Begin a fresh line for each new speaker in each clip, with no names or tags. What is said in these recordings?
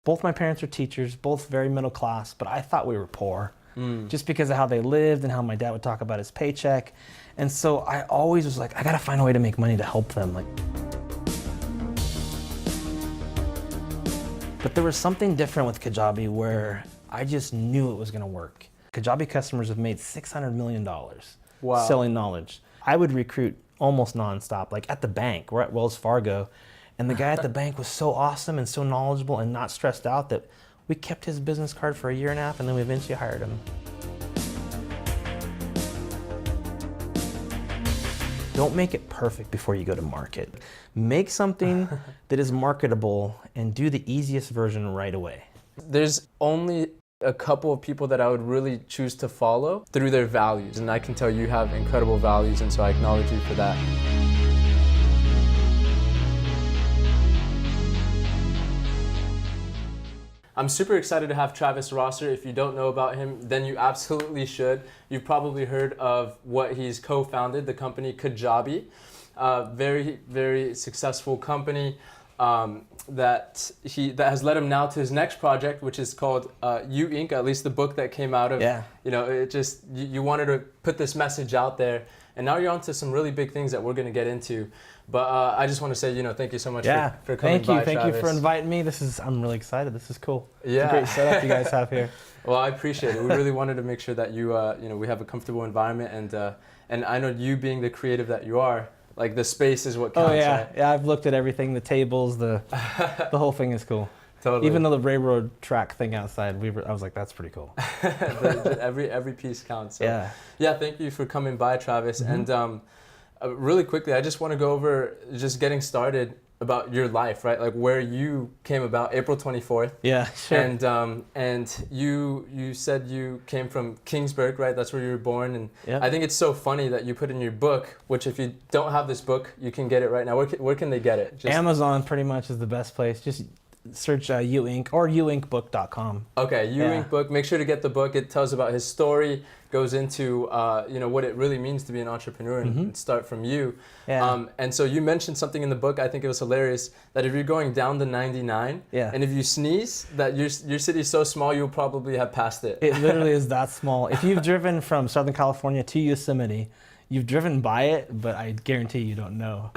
Both my parents are teachers, both very middle class, but I thought we were poor just because of how they lived and how my dad would talk about his paycheck. And so I always was like, I gotta find a way to make money to help them. But there was something different with Kajabi where I just knew it was gonna work. Kajabi customers have made $600 million selling knowledge. I would recruit almost nonstop, like at the bank. We're at Wells Fargo, and the guy at the bank was so awesome and so knowledgeable and not stressed out that we kept his business card for a year and a half, and then we eventually hired him. Don't make it perfect before you go to market. Make something that is marketable and do the easiest version right away.
There's only a couple of people that I would really choose to follow through their values, and I can tell you have incredible values, and so I acknowledge you for that. I'm super excited to have Travis Rosser. If you don't know about him, then you absolutely should. You've probably heard of what he's co-founded, the company Kajabi. Very, very successful company that has led him now to his next project, which is called You Inc., at least the book that came out of, you know, it just, you wanted to put this message out there, and now you're on to some really big things that we're going to get into. But I just want to say, you know, thank you so much for coming by,
Thank
Travis.
you for inviting me. I'm really excited. This is cool.
Yeah.
It's a great setup you guys have here.
Well, I appreciate it. We really wanted to make sure that you know, we have a comfortable environment, and I know you being the creative that you are, like the space is what counts.
Oh yeah,
right?
yeah. I've looked at everything, the tables, the whole thing is cool.
Totally.
Even though the railroad track thing outside, I was like, that's pretty cool.
every piece counts. So, yeah. Thank you for coming by, Travis.
Mm-hmm.
And really quickly, I just want to go over just getting started about your life, right? Like where you came about, April 24th.
Yeah, sure.
And you said you came from Kingsburg, right? That's where you were born. And
Yep.
I think it's so funny that you put in your book, which if you don't have this book, you can get it right now. Where can they get it? Just
Amazon pretty much is the best place. Just search You Inc. or youincbook.com.
Okay, You Inc. book. Make sure to get the book. It tells about his story, goes into you know, what it really means to be an entrepreneur and start from you.
Yeah.
And so you mentioned something in the book, I think it was hilarious, that if you're going down the 99 and if you sneeze, that your city's so small you'll probably have passed it.
It literally is that small. If you've driven from Southern California to Yosemite, you've driven by it, but I guarantee you don't know.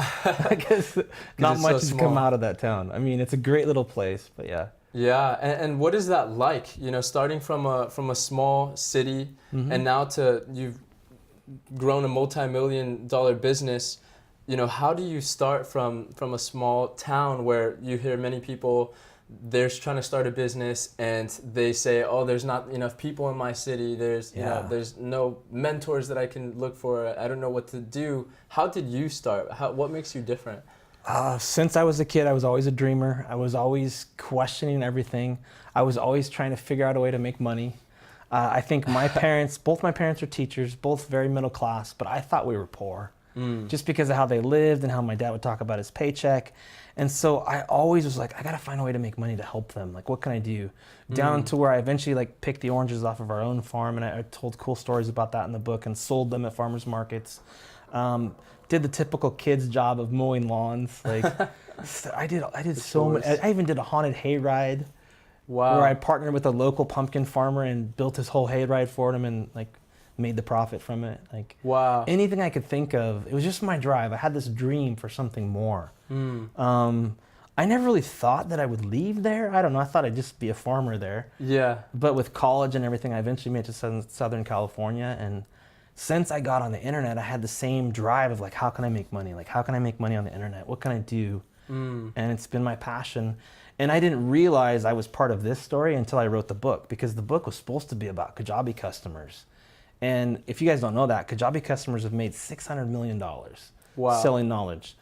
Because not much has come out of that town. I mean, it's a great little place, but yeah.
Yeah, and what is that like? You know, starting from a small city and now you've grown a multi-million-dollar business. You know, how do you start from a small town where you hear many people, they're trying to start a business and they say, oh, there's not enough people in my city. There's you know, there's no mentors that I can look for. I don't know what to do. How did you start? What makes you different?
Since I was a kid, I was always a dreamer. I was always questioning everything. I was always trying to figure out a way to make money. I think my parents, both my parents are teachers, both very middle class, but I thought we were poor just because of how they lived and how my dad would talk about his paycheck. And so I always was like, I gotta find a way to make money to help them. Like, what can I do? Down to where I eventually like picked the oranges off of our own farm, and I told cool stories about that in the book and sold them at farmers markets. Did the typical kid's job of mowing lawns. Like, I did so much. I even did a haunted hayride.
Wow.
Where I partnered with a local pumpkin farmer and built his whole hayride for him and like made the profit from it. Like,
wow.
Anything I could think of. It was just my drive. I had this dream for something more. I never really thought that I would leave there. I don't know. I thought I'd just be a farmer there.
Yeah.
But with college and everything, I eventually made it to Southern California. And since I got on the internet, I had the same drive of like, how can I make money? Like, how can I make money on the internet? What can I do? And it's been my passion. And I didn't realize I was part of this story until I wrote the book, because the book was supposed to be about Kajabi customers. And if you guys don't know that, Kajabi customers have made $600 million selling knowledge.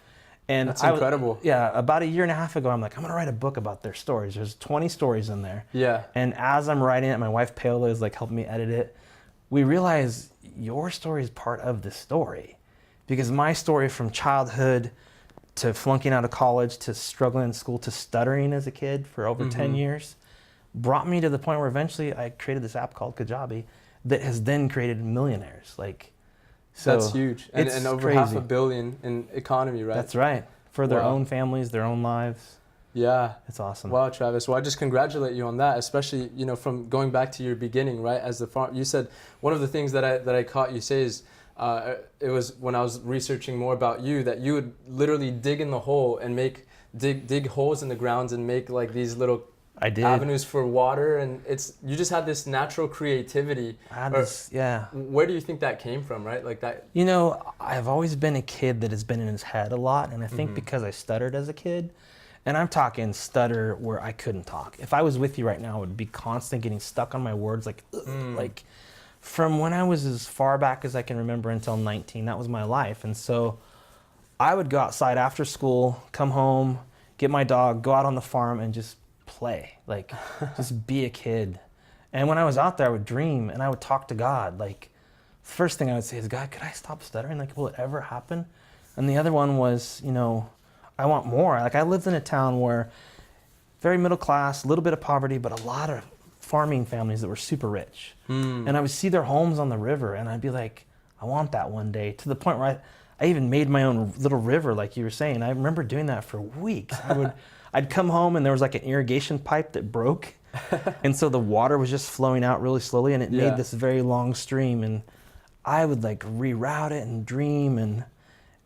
And
that's incredible.
Yeah, about a year and a half ago, I'm like, I'm gonna write a book about their stories. There's 20 stories in there.
Yeah.
And as I'm writing it, my wife Paola is like helping me edit it. We realize your story is part of the story, because my story from childhood to flunking out of college to struggling in school to stuttering as a kid for over 10 years brought me to the point where eventually I created this app called Kajabi that has then created millionaires. Like, so
that's huge. And over
crazy.
$500 million in economy, right?
That's right. For their own families, their own lives.
Yeah.
It's awesome.
Wow, Travis. Well, I just congratulate you on that, especially, you know, from going back to your beginning, right? As the farm, you said one of the things that I caught you say is, it was when I was researching more about you, that you would literally dig in the hole and dig holes in the grounds and make like these little
I did.
avenues for water, and you just had this natural creativity.
Yeah.
Where do you think that came from, right? Like that.
You know, I've always been a kid that has been in his head a lot, and I think because I stuttered as a kid, and I'm talking stutter where I couldn't talk. If I was with you right now, I would be constant getting stuck on my words, like from when I was as far back as I can remember until 19. That was my life, and so I would go outside after school, come home, get my dog, go out on the farm, and just play, like just be a kid. And when I was out there, I would dream and I would talk to God. Like, first thing I would say is, God, could I stop stuttering? Like, will it ever happen? And the other one was, you know, I want more. Like, I lived in a town where very middle class, a little bit of poverty, but a lot of farming families that were super rich. And I would see their homes on the river, and I'd be like, I want that one day, to the point where I even made my own little river, like you were saying. I remember doing that for weeks. I'd come home and there was like an irrigation pipe that broke. And so the water was just flowing out really slowly, and it made this very long stream. And I would like reroute it and dream.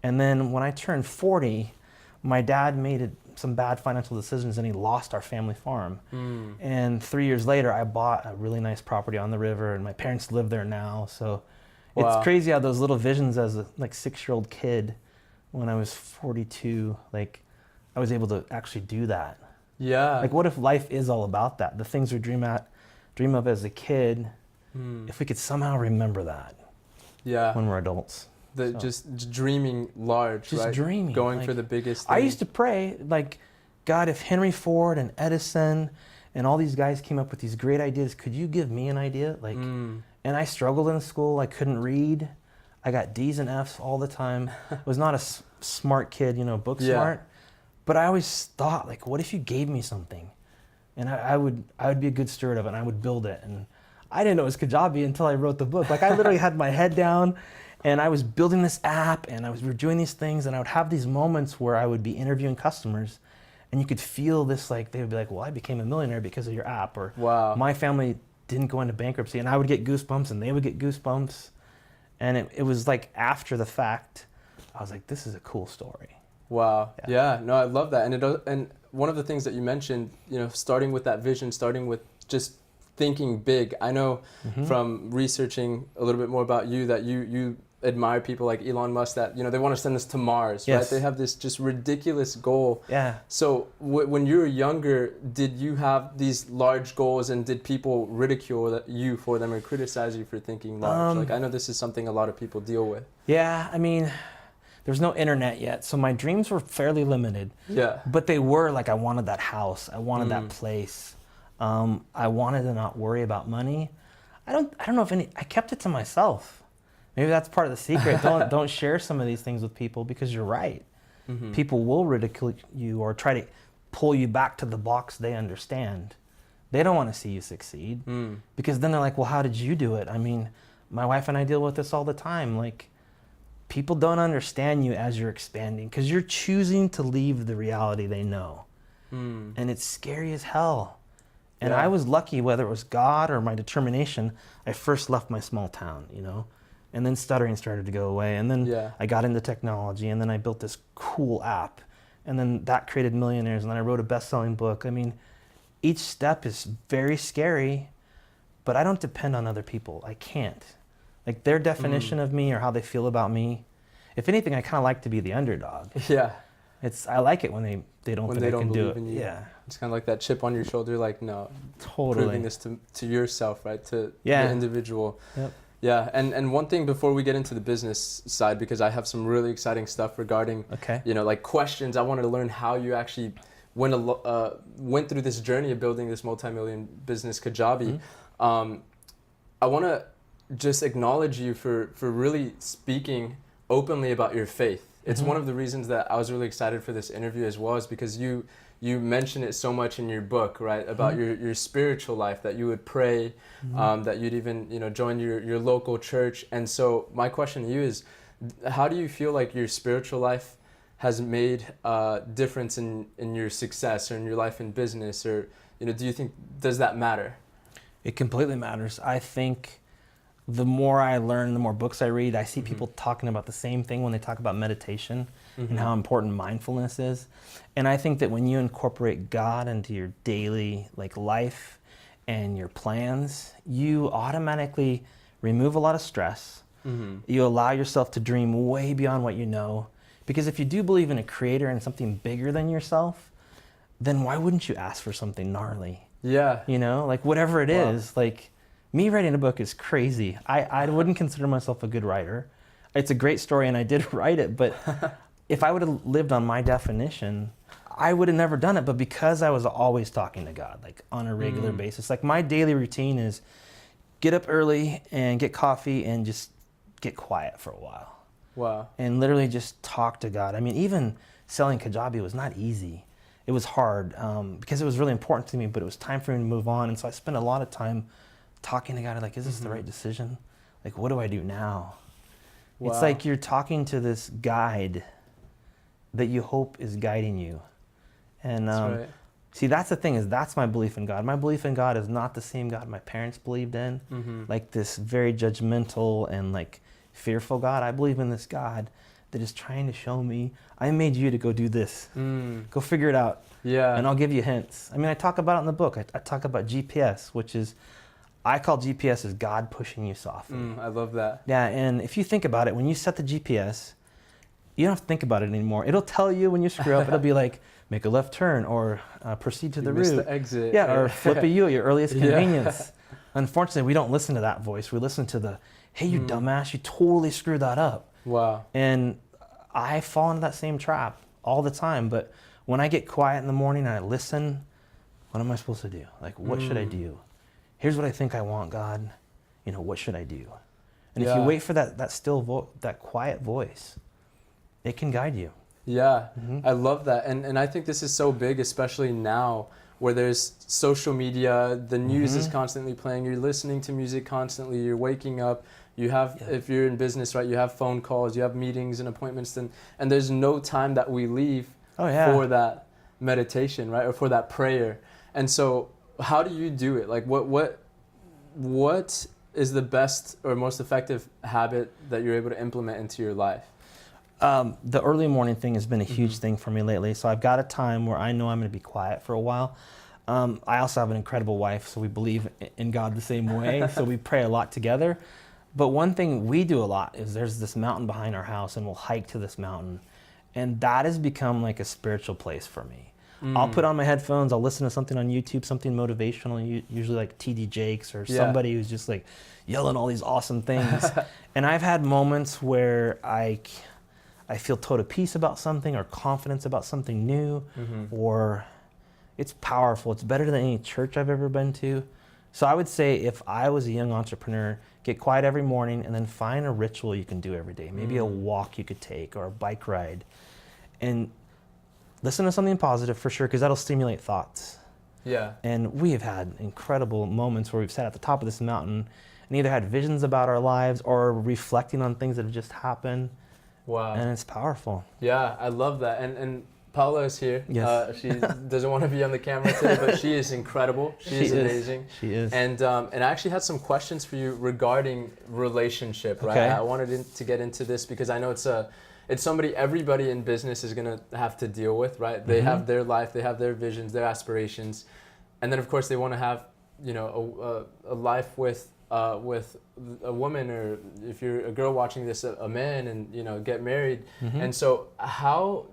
And then when I turned 40, my dad made some bad financial decisions and he lost our family farm. And 3 years later, I bought a really nice property on the river, and my parents live there now. So it's crazy how those little visions as a 6-year-old kid, when I was 42, like, I was able to actually do that.
Yeah.
Like, what if life is all about that? The things we dream of as a kid, if we could somehow remember that when we're adults.
Just dreaming large,
just
right?
dreaming.
Going for the biggest thing.
I used to pray, like, God, if Henry Ford and Edison and all these guys came up with these great ideas, could you give me an idea? Like, and I struggled in school. I couldn't read. I got D's and F's all the time. I was not a smart kid, you know, book smart. But I always thought, like, what if you gave me something? And I would be a good steward of it, and I would build it. And I didn't know it was Kajabi until I wrote the book. Like, I literally had my head down, and I was building this app, and we were doing these things, and I would have these moments where I would be interviewing customers, and you could feel this, like, they would be like, well, I became a millionaire because of your app, or my family didn't go into bankruptcy, and I would get goosebumps, and they would get goosebumps. And it was like, after the fact, I was like, this is a cool story.
Wow. Yeah. No, I love that. And one of the things that you mentioned, you know, starting with that vision, starting with just thinking big. I know from researching a little bit more about you that you admire people like Elon Musk, that, you know, they want to send us to Mars, right? They have this just ridiculous goal. Yeah. So when you were younger, did you have these large goals, and did people ridicule you for them or criticize you for thinking large? Like, I know this is something a lot of people deal with.
Yeah. I mean, there's no internet yet, so my dreams were fairly limited. Yeah. But they were like, I wanted that house. I wanted that place. I wanted to not worry about money. I don't know if I kept it to myself. Maybe that's part of the secret. Don't share some of these things with people, because you're right. People will ridicule you or try to pull you back to the box they understand. They don't want to see you succeed, because then they're like, well, how did you do it? I mean, my wife and I deal with this all the time. Like, people don't understand you as you're expanding, because you're choosing to leave the reality they know. And it's scary as hell. And I was lucky, whether it was God or my determination, I first left my small town, you know, and then stuttering started to go away. And then I got into technology, and then I built this cool app, and then that created millionaires, and then I wrote a best-selling book. I mean, each step is very scary, but I don't depend on other people. I can't. Like, their definition of me or how they feel about me. If anything, I kind of like to be the underdog. Yeah. I like it when they don't think I can do it. In you. Yeah.
It's kind of like that chip on your shoulder, like, no.
Totally.
Proving this to yourself, right? To the individual. Yep. Yeah. And one thing before we get into the business side, because I have some really exciting stuff regarding, you know, like questions. I wanted to learn how you actually went through this journey of building this multi-million business, Kajabi. I want to just acknowledge you for really speaking openly about your faith. It's one of the reasons that I was really excited for this interview as well, is because you mention it so much in your book, right? About your spiritual life, that you would pray, that you'd even, you know, join your local church. And so my question to you is, how do you feel like your spiritual life has made a difference in your success or in your life in business, or do you think, does that matter?
It completely matters. I think the more I learn, the more books I read, I see people talking about the same thing when they talk about meditation and how important mindfulness is. And I think that when you incorporate God into your daily life and your plans, you automatically remove a lot of stress. You allow yourself to dream way beyond what you know. Because if you do believe in a creator and something bigger than yourself, then why wouldn't you ask for something gnarly?
Yeah.
Whatever it is, me writing a book is crazy. I wouldn't consider myself a good writer. It's a great story and I did write it, but if I would have lived on my definition, I would have never done it. But because I was always talking to God, on a regular basis, my daily routine is get up early and get coffee and just get quiet for a while.
Wow.
And literally just talk to God. I mean, even selling Kajabi was not easy. It was hard because it was really important to me, but it was time for me to move on. And so I spent a lot of time talking to God, is this the right decision? What do I do now? Wow. It's like you're talking to this guide that you hope is guiding you. And
that's right.
See, that's the thing, is that's my belief in God. My belief in God is not the same God my parents believed in, this very judgmental and fearful God. I believe in this God that is trying to show me, I made you to go do this. Go figure it out.
Yeah.
And I'll give you hints. I mean, I talk about it in the book. I talk about GPS, which is, I call GPS as God pushing you softly.
I love that.
Yeah, and if you think about it, when you set the GPS, you don't have to think about it anymore. It'll tell you when you screw up. It'll be make a left turn or proceed to the route.
Missed the exit.
Yeah, or flip a U at your earliest convenience. Unfortunately, we don't listen to that voice. We listen to the, hey, you dumbass, you totally screwed that up.
Wow.
And I fall into that same trap all the time. But when I get quiet in the morning and I listen, what am I supposed to do? What should I do? Here's what I think I want, God. What should I do? And if you wait for that still that quiet voice, it can guide you.
Yeah, I love that. And I think this is so big, especially now where there's social media, the news is constantly playing, you're listening to music constantly, you're waking up, you have, if you're in business, right, you have phone calls, you have meetings and appointments, and there's no time that we leave for that meditation, right, or for that prayer. And so how do you do it? What is the best or most effective habit that you're able to implement into your life?
The early morning thing has been a huge thing for me lately. So I've got a time where I know I'm going to be quiet for a while. I also have an incredible wife, so we believe in God the same way. So we pray a lot together. But one thing we do a lot is there's this mountain behind our house, and we'll hike to this mountain. And that has become a spiritual place for me. I'll put on my headphones, I'll listen to something on YouTube, something motivational, usually TD Jakes or somebody who's just yelling all these awesome things. And I've had moments where I feel total peace about something or confidence about something new, or it's powerful. It's better than any church I've ever been to. So I would say if I was a young entrepreneur, get quiet every morning and then find a ritual you can do every day. Maybe a walk you could take or a bike ride. And listen to something positive for sure, because that'll stimulate thoughts.
Yeah.
And we have had incredible moments where we've sat at the top of this mountain and either had visions about our lives or reflecting on things that have just happened.
Wow.
And it's powerful.
Yeah, I love that. And Paula is here.
Yes.
She doesn't want to be on the camera today, but she is incredible. She is amazing.
She is.
And I actually had some questions for you regarding relationship, right?
Okay.
I wanted to get into this because I know it's somebody everybody in business is going to have to deal with, right? They have their life, they have their visions, their aspirations. And then of course they want to have, a life with a woman, or if you're a girl watching this, a man, and get married. And so how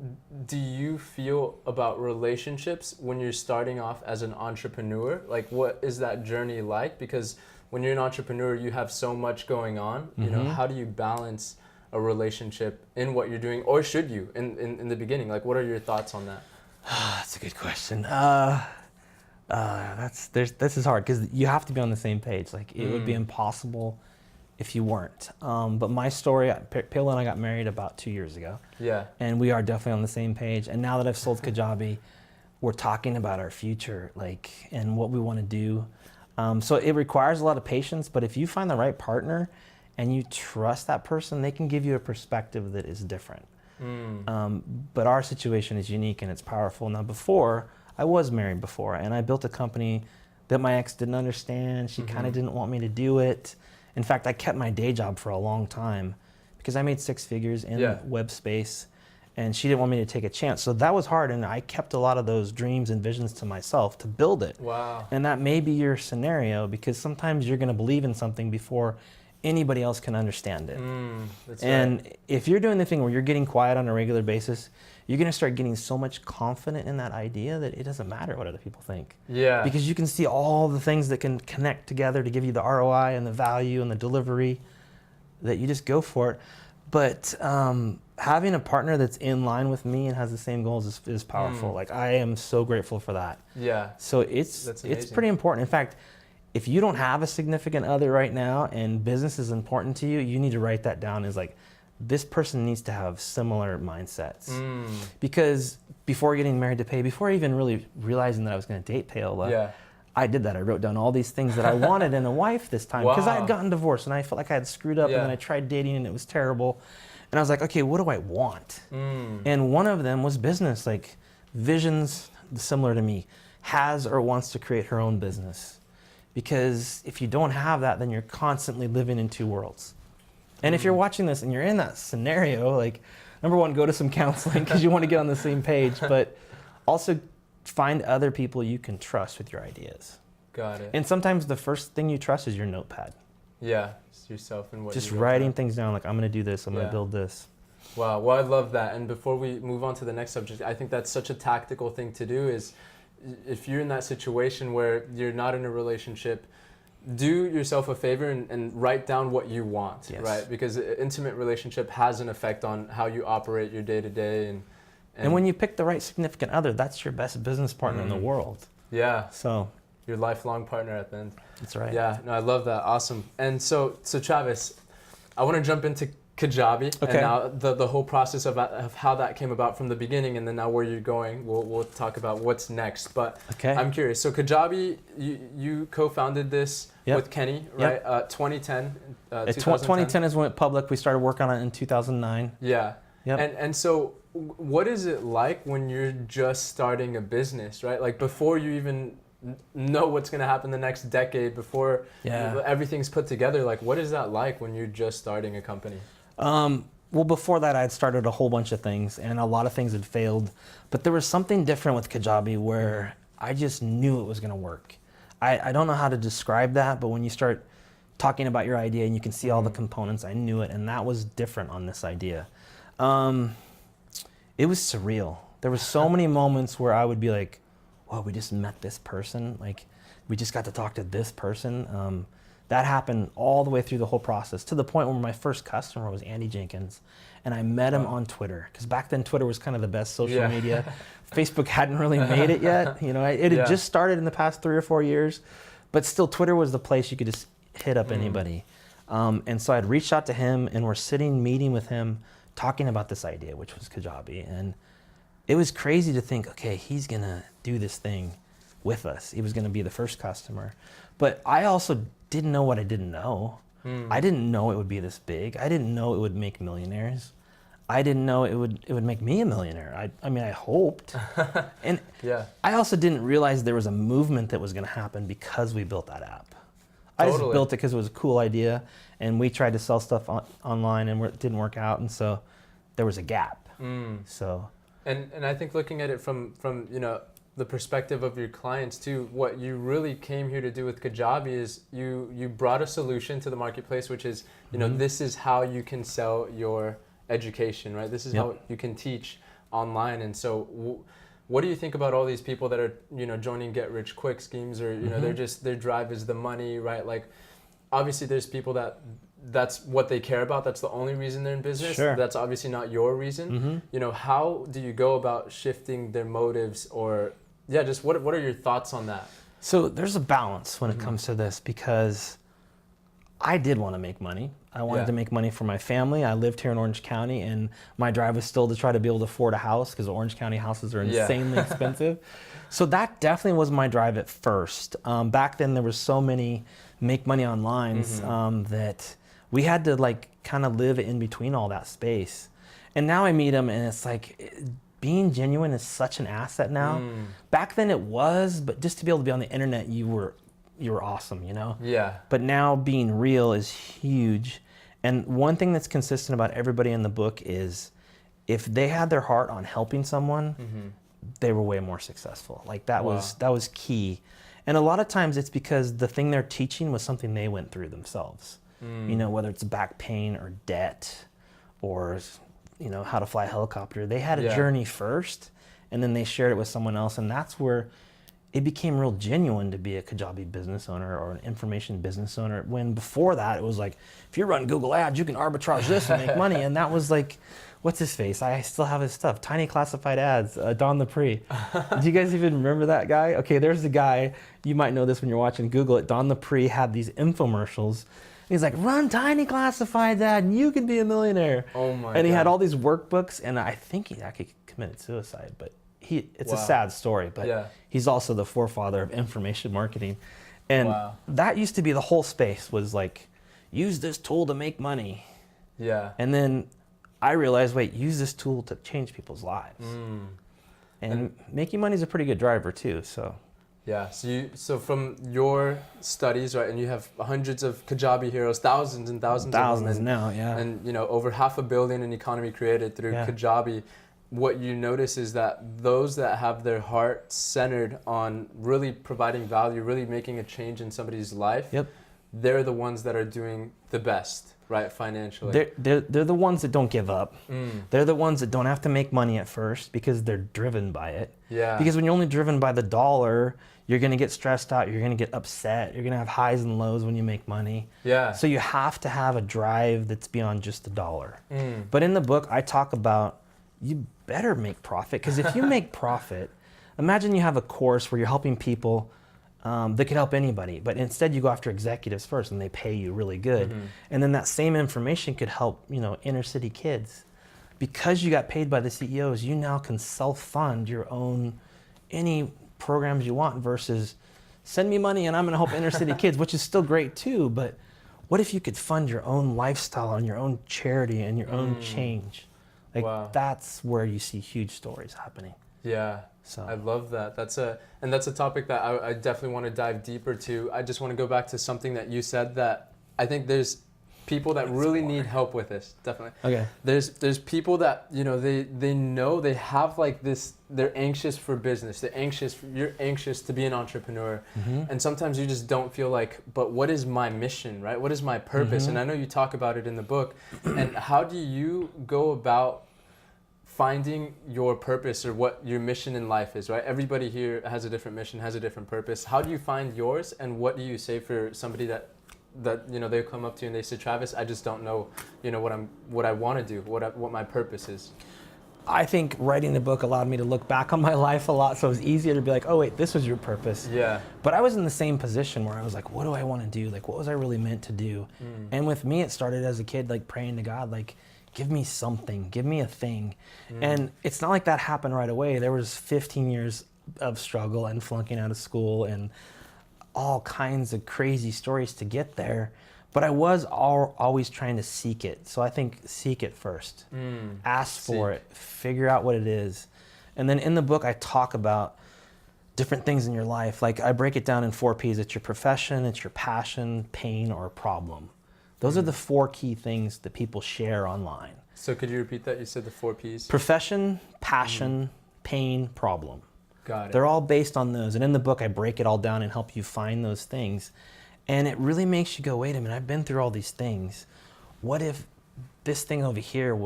do you feel about relationships when you're starting off as an entrepreneur? What is that journey like? Because when you're an entrepreneur, you have so much going on. How do you balance a relationship in what you're doing, or should you in the beginning? What are your thoughts on that?
That's a good question. This is hard because you have to be on the same page. It would be impossible if you weren't. But my story, Paola and I got married about 2 years ago.
Yeah.
And we are definitely on the same page. And now that I've sold Kajabi, we're talking about our future, and what we want to do. So it requires a lot of patience, but if you find the right partner and you trust that person, they can give you a perspective that is different. But our situation is unique and it's powerful. Now, before, I was married before, and I built a company that my ex didn't understand. She kind of didn't want me to do it. In fact, I kept my day job for a long time because I made 6 figures in the web space, and she didn't want me to take a chance. So that was hard, and I kept a lot of those dreams and visions to myself to build it.
Wow.
And that may be your scenario, because sometimes you're going to believe in something before anybody else can understand it.
That's
and
right.
if you're doing the thing where you're getting quiet on a regular basis, you're going to start getting so much confident in that idea that it doesn't matter what other people think.
Yeah.
Because you can see all the things that can connect together to give you the ROI and the value and the delivery, that you just go for it. But having a partner that's in line with me and has the same goals is powerful. Like, I am so grateful for that.
Yeah.
So it's pretty important. In fact, if you don't have a significant other right now and business is important to you, you need to write that down as like, this person needs to have similar mindsets. Because before getting married to Pay, before even really realizing that I was going to date Paola, I did that. I wrote down all these things that I wanted in a wife this time, because I had gotten divorced and I felt like I had screwed up, and then I tried dating and it was terrible. And I was like, okay, what do I want? And one of them was business, like visions similar to me, has or wants to create her own business. Because if you don't have that, then you're constantly living in 2 worlds. And if you're watching this and you're in that scenario, like, number one, go to some counseling because you want to get on the same page, but also find other people you can trust with your ideas.
Got it.
And sometimes the first thing you trust is your notepad.
Yeah, it's yourself and what
just
you
writing things down, like, I'm going to do this, I'm going to build this.
Wow, well, I love that. And before we move on to the next subject, I think that's such a tactical thing to do, is if you're in that situation where you're not in a relationship, do yourself a favor and write down what you want, right? Because an intimate relationship has an effect on how you operate your day-to-day. And
when you pick the right significant other, that's your best business partner in the world.
Yeah.
So
your lifelong partner at the end.
That's right.
Yeah, no, I love that. Awesome. And so Travis, I want to jump into Kajabi, and now the whole process of how that came about from the beginning, and then now where you're going. We'll talk about what's next. But I'm curious. So Kajabi, you co-founded this with Kenny, right? 2010.
2010 is when it went public. We started working on it in 2009.
Yeah. And so what is it like when you're just starting a business, right? Like, before you even know what's going to happen the next decade, before everything's put together, like, what is that like when you're just starting a company?
Well, before that, I had started a whole bunch of things, and a lot of things had failed. But there was something different with Kajabi where I just knew it was going to work. I don't know how to describe that, but when you start talking about your idea and you can see all the components, I knew it, and that was different on this idea. It was surreal. There were so many moments where I would be like, whoa, we just met this person. Like, we just got to talk to this person. That happened all the way through the whole process, to the point where my first customer was Andy Jenkins, and I met him on Twitter, because back then Twitter was kind of the best social media. Facebook hadn't really made it yet. You know, it had just started in the past 3 or 4 years, but still Twitter was the place you could just hit up anybody. And so I'd reached out to him, and we're sitting, meeting with him, talking about this idea, which was Kajabi. And it was crazy to think, okay, he's gonna do this thing with us. He was gonna be the first customer. But I also didn't know what I didn't know. I didn't know it would be this big. I didn't know it would make millionaires. I didn't know it would make me a millionaire. I mean, I hoped. And I also didn't realize there was a movement that was gonna happen because we built that app. I just built it because it was a cool idea, and we tried to sell stuff online, and it didn't work out, and so there was a gap. So,
and I think looking at it from you know, the perspective of your clients too, what you really came here to do with Kajabi is you brought a solution to the marketplace, which is, you know, this is how you can sell your education, right? This is how you can teach online. And so what do you think about all these people that are, you know, joining get rich quick schemes, or, you know, they're just, their drive is the money, right? Like, obviously there's people that's what they care about. That's the only reason they're in business.
Sure.
That's obviously not your reason. You know, how do you go about shifting their motives, or just what are your thoughts on that?
So there's a balance when it comes to this, because I did want to make money. I wanted to make money for my family. I lived here in Orange County, and my drive was still to try to be able to afford a house, because Orange County houses are insanely expensive. So that definitely was my drive at first. Back then there were so many make money online that we had to, like, kind of live in between all that space. And now I meet him, and it's like being genuine is such an asset now. Back then it was, but just to be able to be on the internet, you were awesome, you know?
Yeah.
But now being real is huge. And one thing that's consistent about everybody in the book is if they had their heart on helping someone, they were way more successful. Like that was key. And a lot of times it's because the thing they're teaching was something they went through themselves. You know, whether it's back pain or debt or, you know, how to fly a helicopter. They had a journey first, and then they shared it with someone else. And that's where it became real genuine to be a Kajabi business owner or an information business owner. When before that, it was like, if you run Google ads, you can arbitrage this and make money. And that was like, what's his face? I still have his stuff. Tiny classified ads, Don Lepre. Do you guys even remember that guy? Okay, there's the guy. You might know this when you're watching Google it. Don Lepre had these infomercials. He's like, run Tiny Classifieds ad and you can be a millionaire.
Oh my
And he
God.
had all these workbooks, and I think he actually committed suicide, but it's a sad story, but he's also the forefather of information marketing. And that used to be the whole space was like, use this tool to make money.
Yeah.
And then I realized, wait, use this tool to change people's lives. And making money is a pretty good driver too, so.
Yeah, so from your studies, right, and you have hundreds of Kajabi heroes, thousands and thousands of them,
now, yeah.
and you know, over 500 million in economy created through Kajabi. What you notice is that those that have their heart centered on really providing value, really making a change in somebody's life, they're the ones that are doing the best, right, financially.
They're the ones that don't give up. They're the ones that don't have to make money at first because they're driven by it.
Yeah.
Because when you're only driven by the dollar, you're going to get stressed out. You're going to get upset. You're going to have highs and lows when you make money.
Yeah.
So you have to have a drive that's beyond just the dollar. But in the book, I talk about you better make profit, because if you make profit, imagine you have a course where you're helping people that could help anybody, but instead you go after executives first and they pay you really good. And then that same information could help, you know, inner city kids. Because you got paid by the CEOs, you now can self-fund your own, any programs you want versus send me money and I'm gonna help inner city kids, which is still great too, but what if you could fund your own lifestyle and your own charity and your own change? Like that's where you see huge stories happening.
Yeah, so I love that. That's a topic that I definitely want to dive deeper to. I just want to go back to something that you said that I think there's people that really need help with this. Definitely.
Okay.
There's people that, you know, they know they have like this, they're anxious for business. You're anxious to be an entrepreneur. And sometimes you just don't feel like, but what is my mission, right? What is my purpose? And I know you talk about it in the book. And how do you go about finding your purpose or what your mission in life is, right? Everybody here has a different mission, has a different purpose. How do you find yours, and what do you say for somebody that you know, they come up to you and they say, Travis, I just don't know, you know, what I want to do, what my purpose is?
I think writing the book allowed me to look back on my life a lot, so it was easier to be like, oh wait, this was your purpose.
Yeah.
But I was in the same position where I was like, what do I want to do? Like, what was I really meant to do? And with me, it started as a kid, like praying to God, like, give me something, give me a thing. And it's not like that happened right away. There was 15 years of struggle and flunking out of school and all kinds of crazy stories to get there. But I was always trying to seek it. So I think seek it first. Ask for it, figure out what it is. And then in the book, I talk about different things in your life. Like I break it down in 4 Ps. It's your profession, it's your passion, pain, or problem. Those are the 4 key things that people share online.
So could you repeat that? You said the 4 Ps.
Profession, passion, pain, problem.
Got it.
They're all based on those. And in the book, I break it all down and help you find those things. And it really makes you go, wait a minute, I've been through all these things. What if this thing over here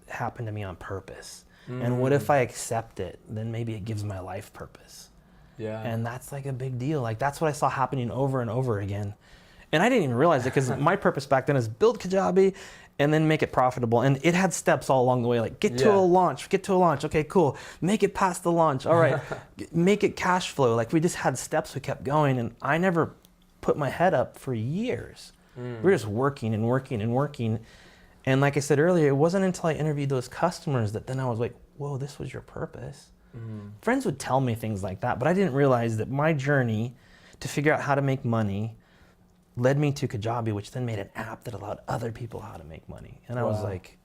happened to me on purpose? And what if I accept it? Then maybe it gives my life purpose.
Yeah.
And that's like a big deal. Like that's what I saw happening over and over again. And I didn't even realize it because my purpose back then is build Kajabi and then make it profitable. And it had steps all along the way, like get to a launch. Okay, cool. Make it past the launch. All right, make it cash flow. Like we just had steps, we kept going. And I never put my head up for years. We were just working and working and working. And like I said earlier, it wasn't until I interviewed those customers that then I was like, whoa, this was your purpose. Friends would tell me things like that, but I didn't realize that my journey to figure out how to make money led me to Kajabi, which then made an app that allowed other people how to make money. And I was like,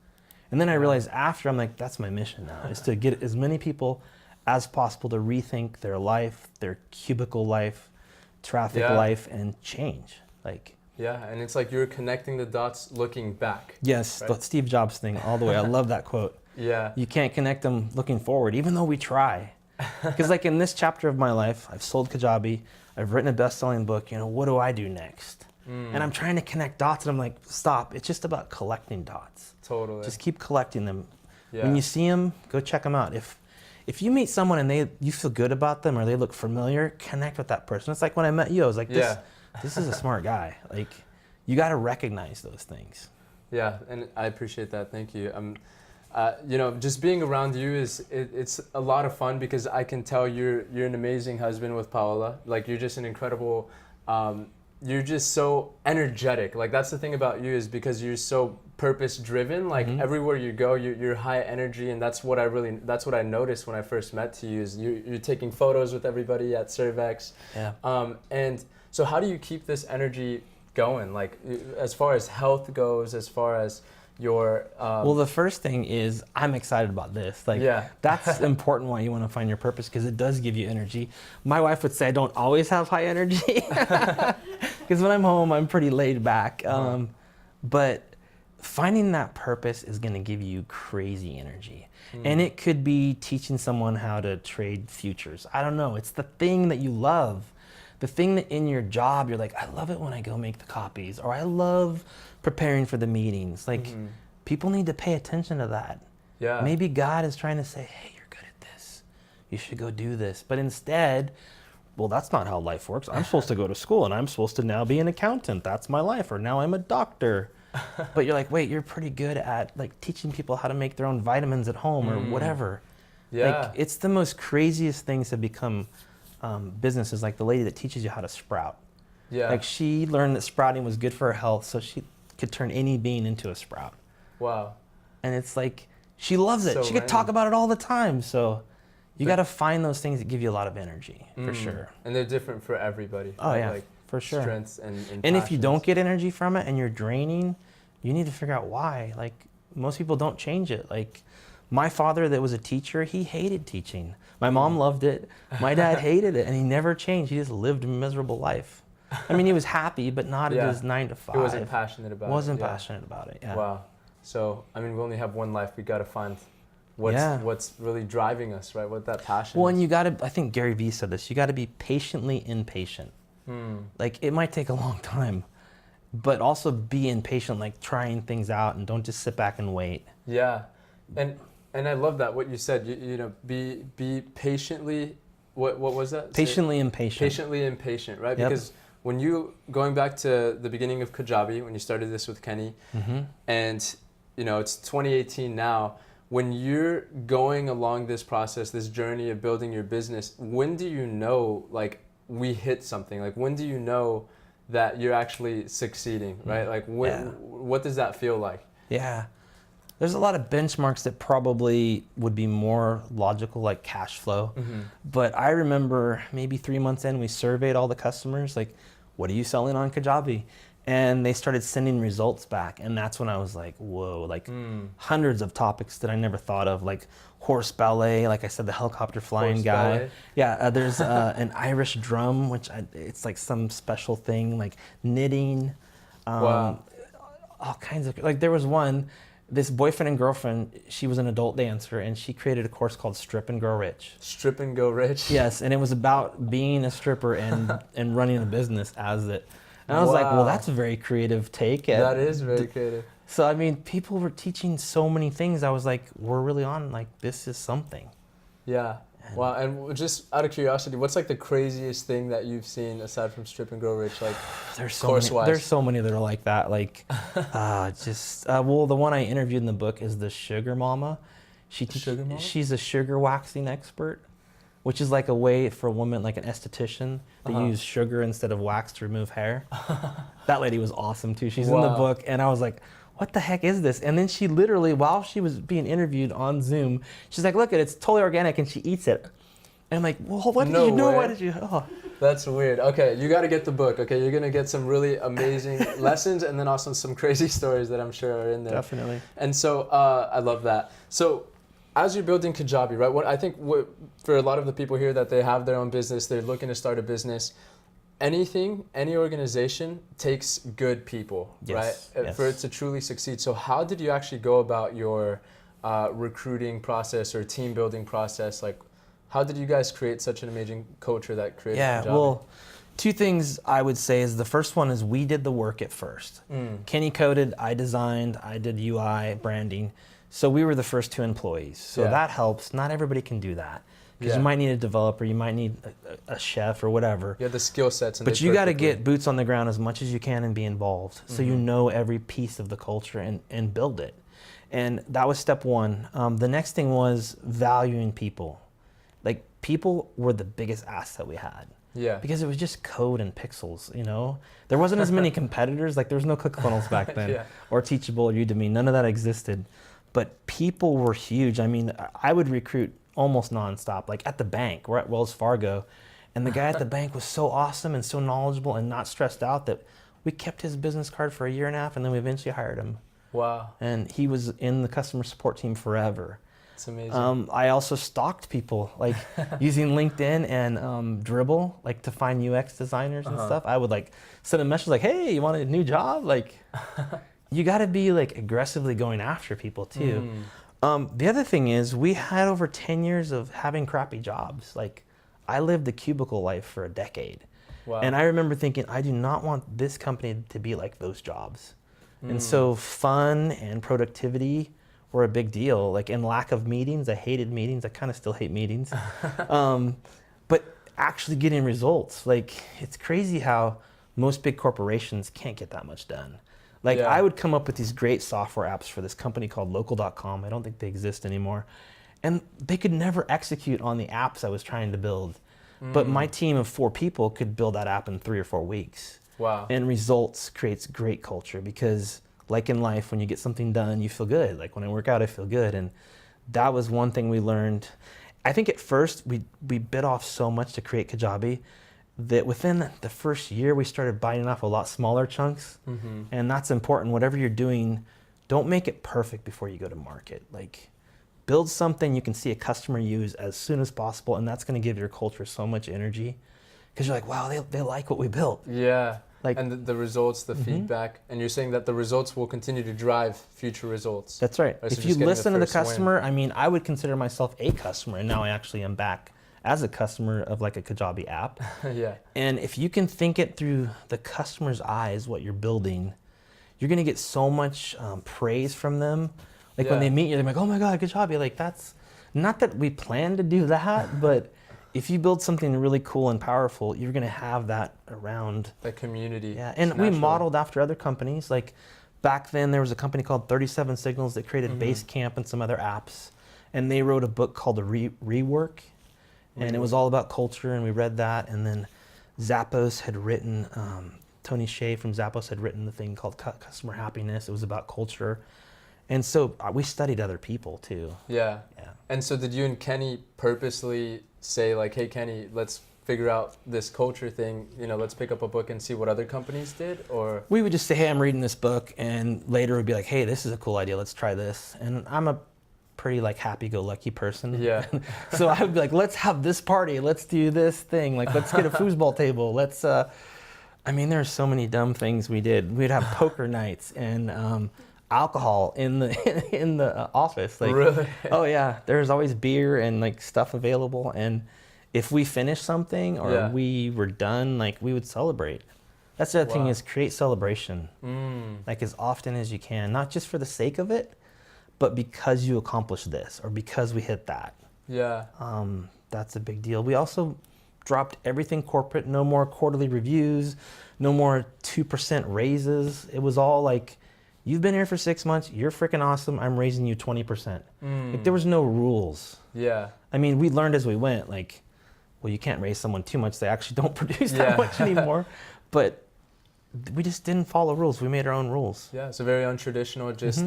And then I realized after, I'm like, that's my mission now, is to get as many people as possible to rethink their life, their cubicle life, traffic life, and change. Like,
yeah, and it's like you're connecting the dots looking back.
yes,
right?
the Steve Jobs thing all the way. I love that quote.
Yeah.
You can't connect them looking forward, even though we try. Because like in this chapter of my life, I've sold Kajabi, I've written a best-selling book, what do I do next? And I'm trying to connect dots, and I'm like, stop, it's just about collecting dots.
Totally.
Just keep collecting them.
Yeah.
When you see them, go check them out. If you meet someone and you feel good about them or they look familiar, connect with that person. It's like when I met you, I was like, this is a smart guy. Like, you got to recognize those things.
Yeah, and I appreciate that. Thank you. Just being around you it's a lot of fun because I can tell you're an amazing husband with Paola. Like, you're just an incredible. You're just so energetic. Like, that's the thing about you, is because you're so purpose driven. Like, everywhere you go, you're high energy, and that's what I noticed when I first met you. Is you're taking photos with everybody at Servex.
Yeah.
And so how do you keep this energy going? Like, as far as health goes, as far as your
well, the first thing is I'm excited about this. Like, that's important why you want to find your purpose, because it does give you energy. My wife would say I don't always have high energy because when I'm home, I'm pretty laid back. But finding that purpose is going to give you crazy energy. And it could be teaching someone how to trade futures. I don't know. It's the thing that you love. The thing that in your job, you're like, I love it when I go make the copies, or I love preparing for the meetings. Like, people need to pay attention to that.
Yeah.
Maybe God is trying to say, hey, you're good at this. You should go do this. But instead, well, that's not how life works. I'm supposed to go to school and I'm supposed to now be an accountant. That's my life. Or now I'm a doctor. But you're like, wait, you're pretty good at like teaching people how to make their own vitamins at home or whatever.
Yeah.
Like, it's the most craziest things have become businesses, like the lady that teaches you how to sprout.
Yeah.
Like, she learned that sprouting was good for her health, so she could turn any bean into a sprout.
Wow.
And it's like, she loves it.
So
She could talk about it all the time. So you got to find those things that give you a lot of energy, for sure.
And they're different for everybody.
Oh,
right?
yeah,
like
for sure.
Strengths and
And if you
passions.
don't get energy from it and you're draining, you need to figure out why. Like, most people don't change it. Like, my father that was a teacher, he hated teaching. My mom loved it. My dad hated it, and he never changed. He just lived a miserable life. I mean, he was happy, but not at his 9 to 5.
He wasn't passionate about it.
Wasn't passionate about it, yeah.
Wow. So, I mean, we only have one life. We got to find what's really driving us, right? What that passion
Well,
is.
and you got to, I think Gary Vee said this, you got to be patiently impatient. Like, it might take a long time, but also be impatient, like trying things out, and don't just sit back and wait.
Yeah. And I love that, what you said, be patiently, what was that?
Patiently impatient.
Patiently impatient, right?
Yep.
Because when going back to the beginning of Kajabi, when you started this with Kenny, and it's 2018 now, when you're going along this process, this journey of building your business, when do you know, like, we hit something? Like, when do you know that you're actually succeeding, right? Like, what does that feel like?
Yeah. There's a lot of benchmarks that probably would be more logical, like cash flow. But I remember maybe 3 months in, we surveyed all the customers, like, what are you selling on Kajabi? And they started sending results back. And that's when I was like, whoa, like hundreds of topics that I never thought of, like horse ballet, like I said, the helicopter flying
Horse
guy.
ballet?
Yeah, there's an Irish drum, which it's like some special thing, like knitting,
Wow.
all kinds of, like there was one, this boyfriend and girlfriend, she was an adult dancer, and she created a course called Strip and Grow Rich.
Strip and go rich?
Yes, and it was about being a stripper and running a business as it. And I was like, well, that's a very creative take.
That is very creative.
So, I mean, people were teaching so many things. I was like, we're really on, like, this is something.
Yeah. Wow. And just out of curiosity, what's like the craziest thing that you've seen aside from Strip and Grow Rich? Like,
there's so many that are like that. Like, well, the one I interviewed in the book is the Sugar Mama.
Sugar Mama?
She's a sugar waxing expert, which is like a way for a woman, like an esthetician, to use sugar instead of wax to remove hair. That lady was awesome too. She's in the book, and I was like, what the heck is this? And then she literally, while she was being interviewed on Zoom, she's like, look, it's totally organic, and she eats it. And I'm like, well, what did you know? Why did you? Oh.
That's weird. Okay, you got to get the book. Okay, you're gonna get some really amazing lessons, and then also some crazy stories that I'm sure are in there.
Definitely.
And so I love that. So as you're building Kajabi, right? What I think for a lot of the people here that they have their own business, they're looking to start a business. Any organization takes good people,
Yes,
right?
yes.
For it to truly succeed. So how did you actually go about your recruiting process or team building process? Like, how did you guys create such an amazing culture that created
Yeah,
Kajabi?
well, two things I would say is the first one is we did the work at first. Kenny coded, I designed, I did UI, branding. So we were the first 2 employees. So that helps. Not everybody can do that. Because you might need a developer, you might need a chef or whatever.
You have the skill sets.
But you got to get boots on the ground as much as you can and be involved. So you know every piece of the culture and build it. And that was step one. The next thing was valuing people. Like, people were the biggest asset we had.
Yeah.
Because it was just code and pixels, you know? There wasn't as many competitors. Like, there was no ClickFunnels back then. Or Teachable or Udemy. None of that existed. But people were huge. I mean, I would recruit almost nonstop. Like, at the bank, we're at Wells Fargo. And the guy at the bank was so awesome and so knowledgeable and not stressed out that we kept his business card for 1.5 years, and then we eventually hired him.
Wow.
And he was in the customer support team forever.
It's amazing.
I also stalked people, like using LinkedIn and Dribbble, like to find UX designers and stuff. I would like send a message like, "Hey, you want a new job?" Like, you got to be like aggressively going after people too. The other thing is we had over 10 years of having crappy jobs. Like, I lived the cubicle life for a decade.
Wow.
And I remember thinking, I do not want this company to be like those jobs. And so fun and productivity were a big deal. Like, and lack of meetings. I hated meetings. I kind of still hate meetings. But actually getting results. Like, it's crazy how most big corporations can't get that much done. Like, I would come up with these great software apps for this company called local.com. I don't think they exist anymore. And they could never execute on the apps I was trying to build. But my team of 4 people could build that app in 3 or 4 weeks.
Wow.
And results creates great culture because, like in life, when you get something done, you feel good. Like, when I work out, I feel good. And that was one thing we learned. I think at first we bit off so much to create Kajabi that within the first year we started biting off a lot smaller chunks. And that's important. Whatever you're doing, don't make it perfect before you go to market. Like, build something you can see a customer use as soon as possible, and that's going to give your culture so much energy because you're like, wow, they like what we built.
Yeah.
Like,
and the results, the feedback, and you're saying that the results will continue to drive future results.
That's right.
Right, so
if
just
you
getting
listen to the
first win.
customer, I mean, I would consider myself a customer, and now I actually am back as a customer of like a Kajabi app.
Yeah.
And if you can think it through the customer's eyes, what you're building, you're going to get so much praise from them. Like, when they meet you, they're like, oh my God, Kajabi. Like, that's not that we plan to do that, but if you build something really cool and powerful, you're going to have that around.
The community.
Yeah, and we modeled after other companies. Like, back then, there was a company called 37 Signals that created Basecamp and some other apps. And they wrote a book called The Rework. And it was all about culture, and we read that. And then Zappos had written, Tony Hsieh from Zappos had written the thing called Customer Happiness. It was about culture. And so we studied other people too.
Yeah.
Yeah.
And so did you and Kenny purposely say like, hey, Kenny, let's figure out this culture thing, you know, let's pick up a book and see what other companies did? Or
we would just say, hey, I'm reading this book, and later we'd be like, hey, this is a cool idea, let's try this. And I'm a pretty like happy-go-lucky person.
Yeah.
So I would be like, let's have this party, let's do this thing, like let's get a foosball table, let's I mean, there's so many dumb things we did. We'd have poker nights and alcohol in the office. Like,
really?
Oh yeah, there's always beer and like stuff available, and if we finished something or we were done, like we would celebrate. That's the other thing, is create celebration, like as often as you can, not just for the sake of it, but because you accomplished this or because we hit that.
Yeah.
That's a big deal. We also dropped everything corporate. No more quarterly reviews, no more 2% raises. It was all like, you've been here for 6 months, you're freaking awesome, I'm raising you 20%. Like, there was no rules.
Yeah.
I mean, we learned as we went, like, well, you can't raise someone too much, they actually don't produce that much anymore. But we just didn't follow rules, we made our own rules.
Yeah, so very untraditional, just,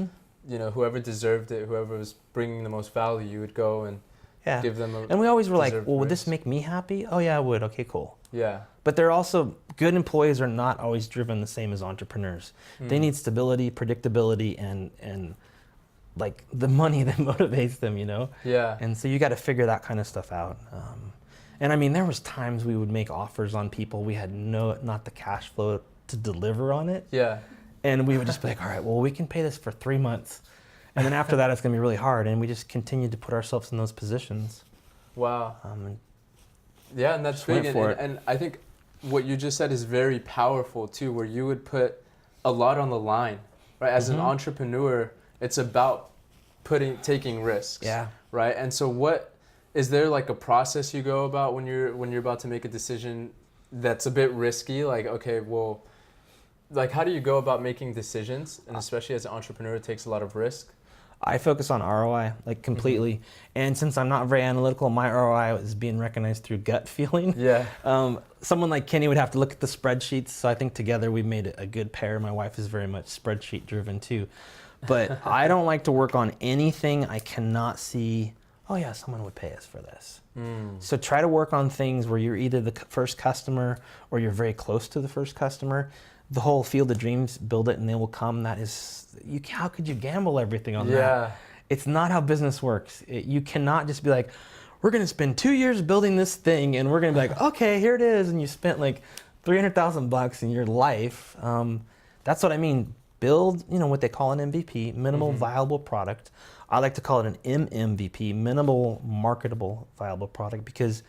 you know, whoever deserved it, whoever was bringing the most value, you would go and give them a
And we always were like, well, would
raise.
this make me happy? Oh yeah, it would, okay, cool.
Yeah.
But they're also, good employees are not always driven the same as entrepreneurs. They need stability, predictability, and like the money that motivates them, you know?
Yeah.
And so you got to figure that kind of stuff out. And I mean, there was times we would make offers on people. We had not the cash flow to deliver on it.
Yeah.
And we would just be like, all right, well, we can pay this for 3 months. And then after that, it's going to be really hard. And we just continued to put ourselves in those positions.
Wow.
And
Yeah, and that's
just
big.
went for it.
And I think what you just said is very powerful too, where you would put a lot on the line, right? As an entrepreneur, it's about taking risks.
Yeah.
Right. And so what is there like a process you go about when you're about to make a decision that's a bit risky? Like, okay, well, like how do you go about making decisions? And especially as an entrepreneur, it takes a lot of risk.
I focus on ROI, like completely. And since I'm not very analytical, my ROI is being recognized through gut feeling.
Yeah.
Someone like Kenny would have to look at the spreadsheets. So I think together we made a good pair. My wife is very much spreadsheet driven too. But I don't like to work on anything I cannot see, oh yeah, someone would pay us for this. So try to work on things where you're either the first customer or you're very close to the first customer. The whole field of dreams, build it and they will come. That is, how could you gamble everything on that? It's not how business works. You cannot just be like, we're going to spend 2 years building this thing and we're going to be like, okay, here it is. And you spent like $300,000 in your life. That's what I mean. Build, what they call an MVP, minimal viable product. I like to call it an MMVP, minimal marketable viable product, because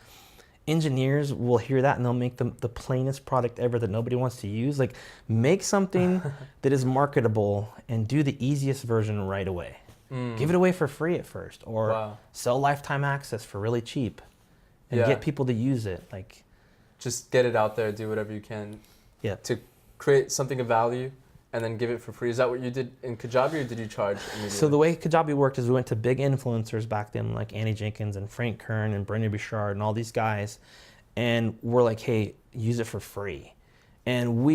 engineers will hear that and they'll make the plainest product ever that nobody wants to use. Like, make something that is marketable and do the easiest version right away. Give it away for free at first, or sell lifetime access for really cheap and get people to use it. Like,
just get it out there, do whatever you can to create something of value and then give it for free. Is that what you did in Kajabi, or did you charge immediately?
So the way Kajabi worked is we went to big influencers back then, like Annie Jenkins and Frank Kern and Brenda Bouchard and all these guys, and we're like, hey, use it for free. And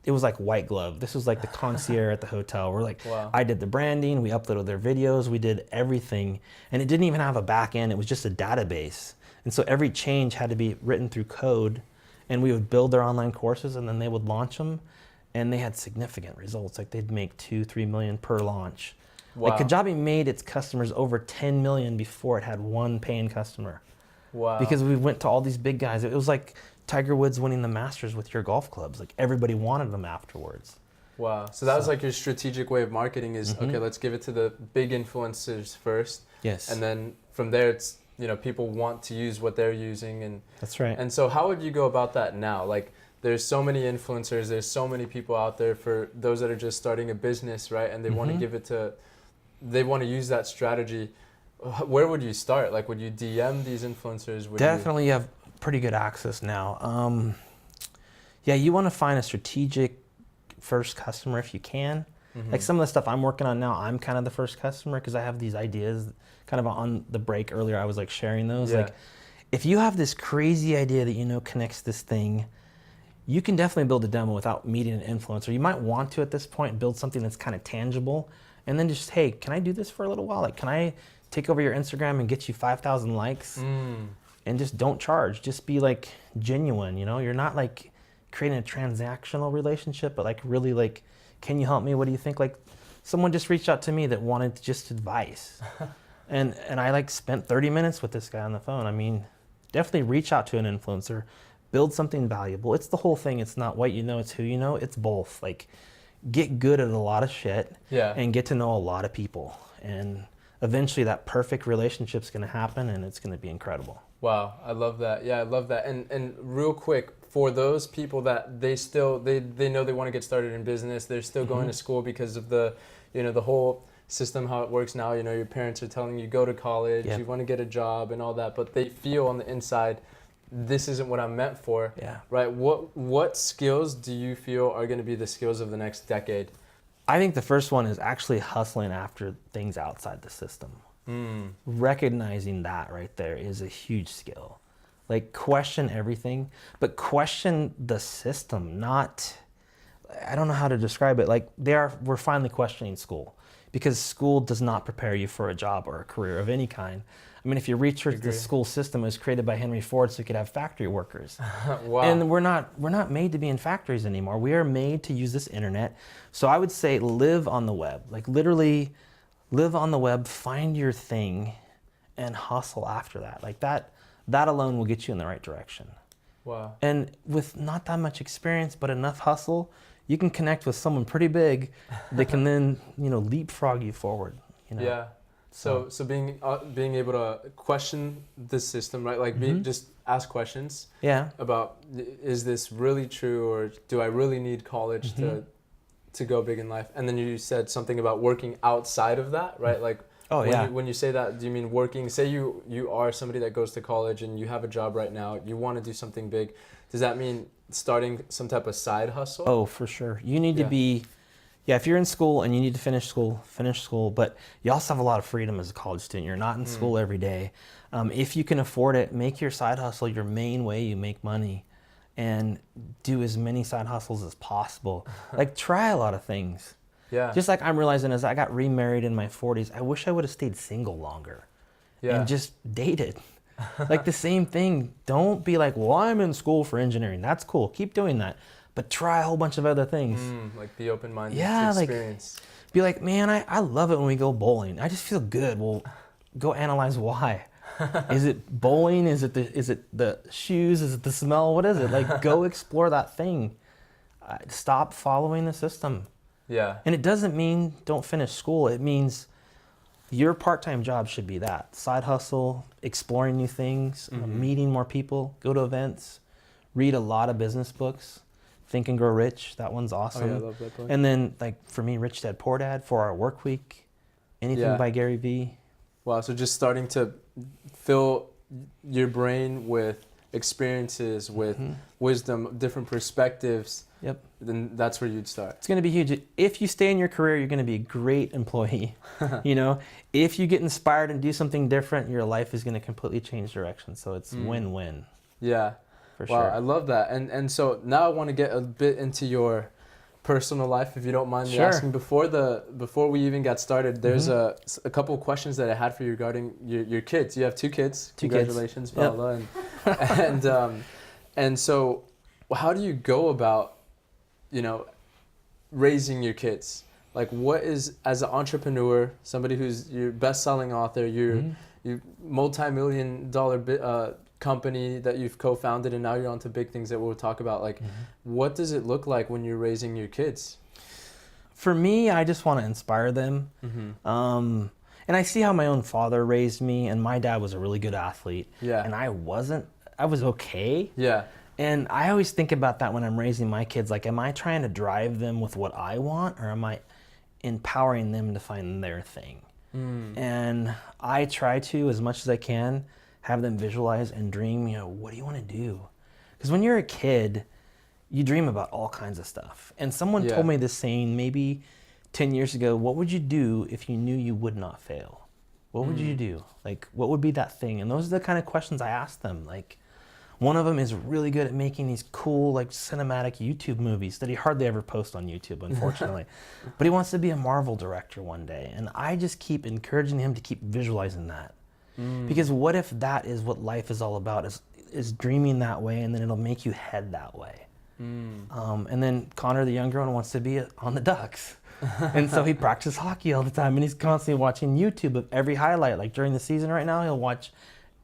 it was like white glove. This was like the concierge at the hotel. We're like, I did the branding, we uploaded their videos, we did everything. And it didn't even have a back end, it was just a database. And so every change had to be written through code, and we would build their online courses and then they would launch them. And they had significant results. Like, they'd make 2-3 million per launch. Like, Kajabi made its customers over 10 million before it had one paying customer. Because we went to all these big guys. It was like Tiger Woods winning the Masters with your golf clubs. Like, everybody wanted them afterwards.
Wow. So that was like your strategic way of marketing is, okay, let's give it to the big influencers first.
Yes.
And then from there, it's, people want to use what they're using. And
that's right.
And so how would you go about that now? Like, there's so many influencers, there's so many people out there for those that are just starting a business, right? And they want to they want to use that strategy. Where would you start? Like, would you DM these influencers?
Definitely, you have pretty good access now. You want to find a strategic first customer if you can. Like, some of the stuff I'm working on now, I'm kind of the first customer because I have these ideas kind of on the break earlier. I was like sharing those. Like, if you have this crazy idea that connects this thing, you can definitely build a demo without meeting an influencer. You might want to, at this point, build something that's kind of tangible, and then just, hey, can I do this for a little while? Like, can I take over your Instagram and get you 5,000 likes? And just don't charge. Just be like genuine, You're not like creating a transactional relationship, but like really like, can you help me? What do you think? Like, someone just reached out to me that wanted just advice. and I like spent 30 minutes with this guy on the phone. I mean, definitely reach out to an influencer. Build something valuable. It's the whole thing. It's not what you know, it's who you know. It's both. Like, get good at a lot of shit and get to know a lot of people. And eventually that perfect relationship's going to happen and it's going to be incredible.
Wow, I love that. Yeah, I love that. And real quick, for those people that they know they want to get started in business, they're still going to school because of the whole system, how it works now. Your parents are telling you, go to college, you want to get a job and all that, but they feel on the inside, this isn't what I'm meant for, right? What skills do you feel are going to be the skills of the next decade?
I think the first one is actually hustling after things outside the system. Recognizing that right there is a huge skill. Like, question everything, but question the system, not, I don't know how to describe it. Like, we're finally questioning school, because school does not prepare you for a job or a career of any kind. I I mean, if you research the
Agree.
school system, it was created by Henry Ford so he could have factory workers.
Wow.
And we're not made to be in factories anymore. We are made to use this internet. So I would say live on the web. Like literally live on the web, find your thing and hustle after that. Like that alone will get you in the right direction.
Wow.
And with not that much experience but enough hustle, you can connect with someone pretty big that can then, leapfrog you forward,
Yeah. So being able to question the system, right? Like just ask questions
Yeah.
about, is this really true, or do I really need college to go big in life? And then you said something about working outside of that, right? Like when you say that, do you mean working, say you are somebody that goes to college and you have a job right now, you want to do something big. Does that mean starting some type of side hustle?
Oh, for sure. You need to be, if you're in school and you need to finish school, but you also have a lot of freedom as a college student. You're not in school every day. If you can afford it, make your side hustle your main way you make money and do as many side hustles as possible. Like try a lot of things.
Yeah.
Just like I'm realizing as I got remarried in my 40s, I wish I would have stayed single longer and just dated. Like the same thing. Don't be like, well, I'm in school for engineering. That's cool. Keep doing that. But try a whole bunch of other things.
Like be open-minded
to
experience.
Be like, man, I love it when we go bowling. I just feel good. Well, go analyze why. Is it bowling? Is it the shoes? Is it the smell? What is it? Like, go explore that thing. Stop following the system.
Yeah.
And it doesn't mean don't finish school. It means your part-time job should be that. Side hustle, exploring new things, meeting more people, go to events, read a lot of business books. Think and Grow Rich, that one's awesome.
Oh, yeah, I love that book.
And then, like, for me, Rich Dad, Poor Dad, 4-Hour Work Week, anything by Gary Vee.
Wow, so just starting to fill your brain with experiences, with wisdom, different perspectives.
Yep.
Then that's where you'd start.
It's going to be huge. If you stay in your career, you're going to be a great employee. If you get inspired and do something different, your life is going to completely change direction. So it's win-win.
Yeah.
For
wow,
sure.
I love that. And so now I want to get a bit into your personal life, if you don't mind me asking. Before we even got started, there's a couple of questions that I had for you regarding your kids. You have 2 kids. Congratulations, Paula. And so how do you go about, raising your kids? Like, what is, as an entrepreneur, somebody who's your best-selling author, you're multi-million-dollar company that you've co-founded, and now you're on to big things that we'll talk about. Like, what does it look like when you're raising your kids?
For me, I just want to inspire them. And I see how my own father raised me, and my dad was a really good athlete.
Yeah.
And I wasn't. I was okay.
Yeah.
And I always think about that when I'm raising my kids. Like, am I trying to drive them with what I want, or am I empowering them to find their thing? And I try to, as much as I can, have them visualize and dream, what do you want to do? Because when you're a kid, you dream about all kinds of stuff. And someone told me this saying maybe 10 years ago, what would you do if you knew you would not fail? What would you do? Like, what would be that thing? And those are the kind of questions I ask them. Like, one of them is really good at making these cool, like, cinematic YouTube movies that he hardly ever posts on YouTube, unfortunately. But he wants to be a Marvel director one day. And I just keep encouraging him to keep visualizing that. Because what if that is what life is all about, is dreaming that way, and then it'll make you head that way. And then Connor, the younger one, wants to be on the Ducks. And so he practices hockey all the time, and he's constantly watching YouTube of every highlight. Like during the season right now, he'll watch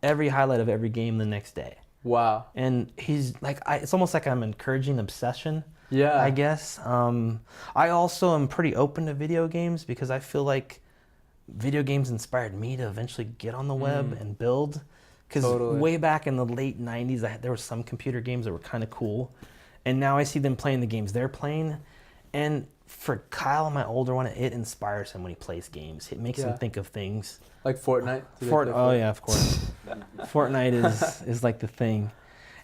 every highlight of every game the next day.
Wow.
And he's like, it's almost like I'm encouraging obsession,
Yeah.
I guess. I also am pretty open to video games because I feel like video games inspired me to eventually get on the web and build. Because way back in the late 90s, there were some computer games that were kind of cool. And now I see them playing the games they're playing. And for Kyle, my older one, it inspires him when he plays games. It makes him think of things.
Like Fortnite?
Oh, yeah, of course. Fortnite is like the thing.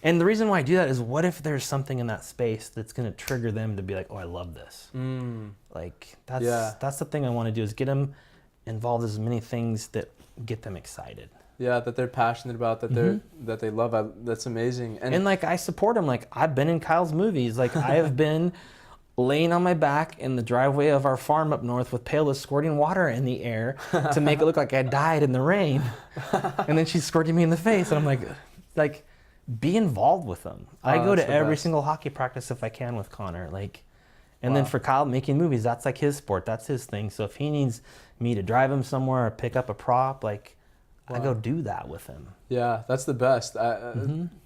And the reason why I do that is, what if there's something in that space that's going to trigger them to be like, oh, I love this. Like, that's the thing I want to do, is get them involved in as many things that get them excited.
Yeah, that they're passionate about, that that they love. That's amazing.
And like, I support them. Like, I've been in Kyle's movies. Like, I have been laying on my back in the driveway of our farm up north with pails squirting water in the air to make it look like I died in the rain. And then she's squirting me in the face. And I'm like, be involved with them. I go to every single hockey practice if I can with Connor. And then for Kyle, making movies, that's like his sport. That's his thing. So if he needs me to drive him somewhere or pick up a prop, I go do that with him.
Yeah, that's the best.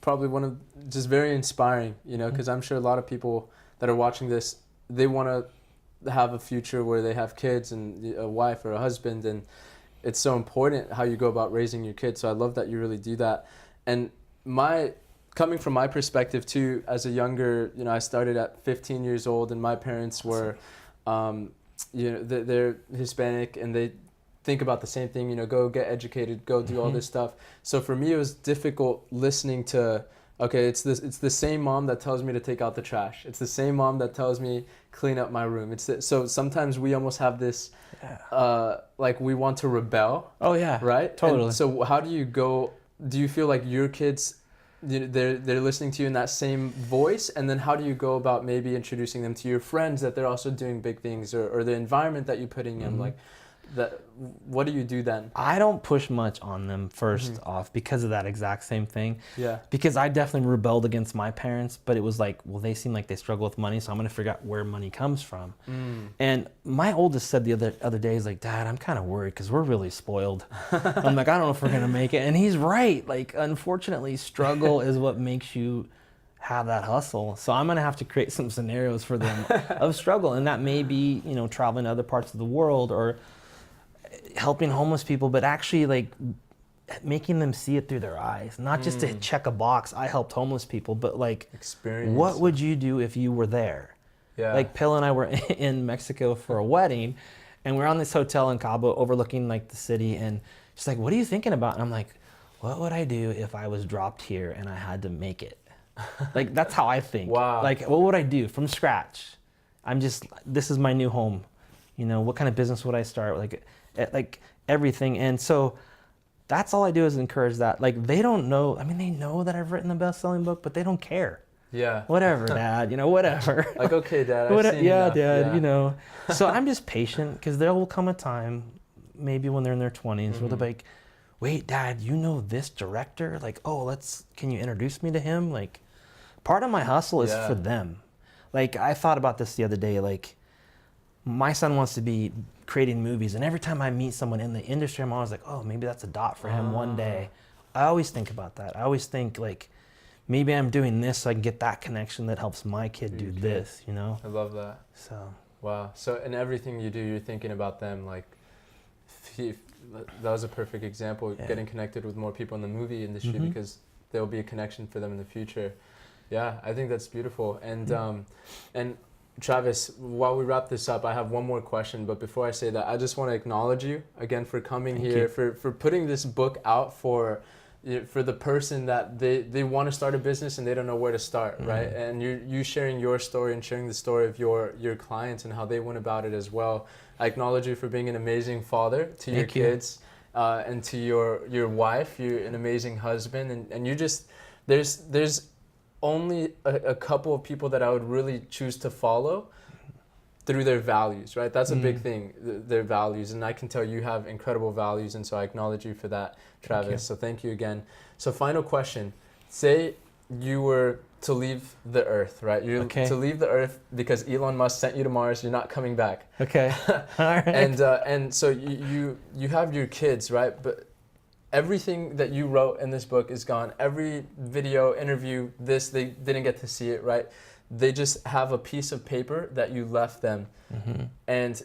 Probably one of just very inspiring, because I'm sure a lot of people that are watching this, they want to have a future where they have kids and a wife or a husband, and it's so important how you go about raising your kids. So I love that you really do that. And coming from my perspective too, as a younger, I started at 15 years old, and my parents were, they're Hispanic, and they think about the same thing, go get educated, go do all this stuff. So for me, it was difficult listening to, okay, it's the same mom that tells me to take out the trash. It's the same mom that tells me clean up my room. So sometimes we almost have this, we want to rebel. Oh yeah, right. Totally. And so how do you go? Do you feel like your kids, they're listening to you in that same voice, and then how do you go about maybe introducing them to your friends that they're also doing big things, or the environment that you're putting in, what do you do then? I don't push much on them first off because of that exact same thing. Yeah. Because I definitely rebelled against my parents, but it was like, well, they seem like they struggle with money, so I'm going to figure out where money comes from. And my oldest said the other day, he's like, Dad, I'm kind of worried because we're really spoiled. I'm like, I don't know if we're going to make it. And he's right. Unfortunately, struggle is what makes you have that hustle. So I'm going to have to create some scenarios for them of struggle. And that may be, traveling to other parts of the world or helping homeless people, but actually making them see it through their eyes, not just to check a box. I helped homeless people, but experience. What would you do if you were there? Yeah. Pill and I were in Mexico for a wedding, and we're on this hotel in Cabo overlooking the city, and she's like, what are you thinking about? And I'm like, what would I do if I was dropped here and I had to make it? That's how I think. Wow. What would I do from scratch? This is my new home. What kind of business would I start? Everything. And so that's all I do is encourage that. They don't know. I mean, they know that I've written a best-selling book, but they don't care. Yeah. Whatever, Dad. Whatever. Okay, Dad. I've seen enough. Dad. Yeah. So I'm just patient, because there will come a time, maybe when they're in their 20s, where they'll be like, wait, Dad, this director? Can you introduce me to him? Part of my hustle is for them. I thought about this the other day. My son wants to be creating movies, and every time I meet someone in the industry, I'm always like, oh, maybe that's a dot for him one day. I always think about that. I always think maybe I'm doing this so I can get that connection that helps my kid do this, I love that. So wow. So in everything you do, you're thinking about them. That was a perfect example, getting connected with more people in the movie industry, because there will be a connection for them in the future. Yeah, I think that's beautiful. And Travis, while we wrap this up, I have one more question. But before I say that, I just want to acknowledge you again for coming here, for putting this book out for the person that they want to start a business and they don't know where to start, right? And you sharing your story and sharing the story of your clients and how they went about it as well. I acknowledge you for being an amazing father to your kids, and to your wife. You're an amazing husband, and you just there's only a couple of people that I would really choose to follow through their values, right? That's a big thing, their values. And I can tell you have incredible values, and so I acknowledge you for that, Travis. So thank you again. So final question. Say you were to leave the Earth, right? You're to leave the Earth because Elon Musk sent you to Mars. You're not coming back. Okay. All right. And so you have your kids, right? But everything that you wrote in this book is gone. Every video, interview, they didn't get to see it, right? They just have a piece of paper that you left them. And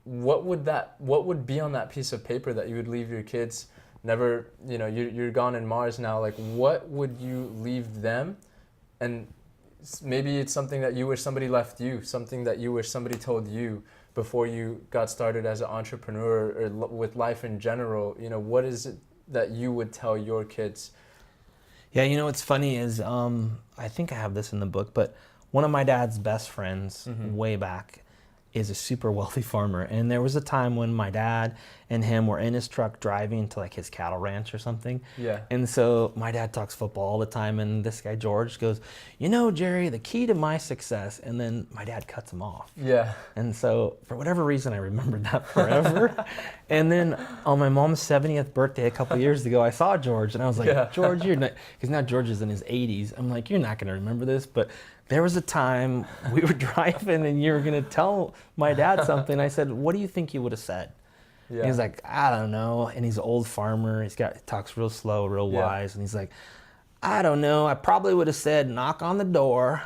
what would be on that piece of paper that you would leave your kids? Never, you're gone in Mars now. What would you leave them? And maybe it's something that you wish somebody left you, something that you wish somebody told you before you got started as an entrepreneur or with life in general. What is it that you would tell your kids? Yeah, what's funny is I think I have this in the book, but one of my dad's best friends way back,
is a super wealthy farmer. And there was a time when my dad and him were in his truck driving to like his cattle ranch or something.
Yeah.
And so my dad talks football all the time, and this guy George goes, you know, Jerry, the key to my success, and then my dad cuts him off.
Yeah.
And so for whatever reason, I remembered that forever. And then on my mom's 70th birthday a couple years ago, I saw George, and I was like,
Yeah.
George, you're not, because now George is in his 80s. I'm like, you're not going to remember this, but there was a time we were driving and you were going to tell my dad something. I said, what do you think you would have said?
Yeah.
And he's like, I don't know. And he's an old farmer. He talks real slow, real
Yeah.
wise. And he's like, I don't know. I probably would have said, knock on the door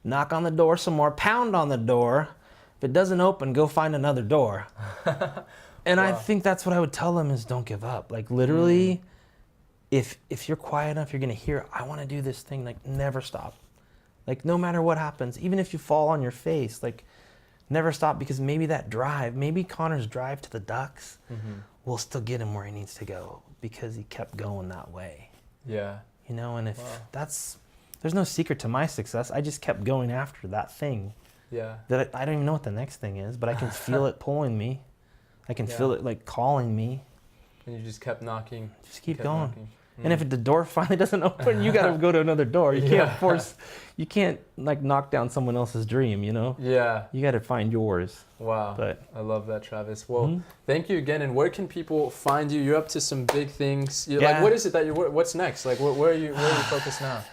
some more, pound on the door. If it doesn't open, go find another door. And I think that's what I would tell him is don't give up. Like literally, if you're quiet enough, you're going to hear, I want to do this thing. Like never stop. Like no matter what happens, even if you fall on your face, like never stop, because maybe Connor's drive to the Ducks will still get him where he needs to go because he kept going that way.
Yeah.
You know, and if there's no secret to my success. I just kept going after that thing.
Yeah.
That I don't even know what the next thing is, but I can feel it pulling me. I can feel it like calling me.
And you just kept knocking.
Just keep going. And if the door finally doesn't open, you got to go to another door. You can't like knock down someone else's dream, you know?
Yeah.
You got to find yours.
Wow.
But
I love that, Travis. Well, thank you again. And where can people find you? You're up to some big things. Like, what is it that what's next? Like, where are you focused now?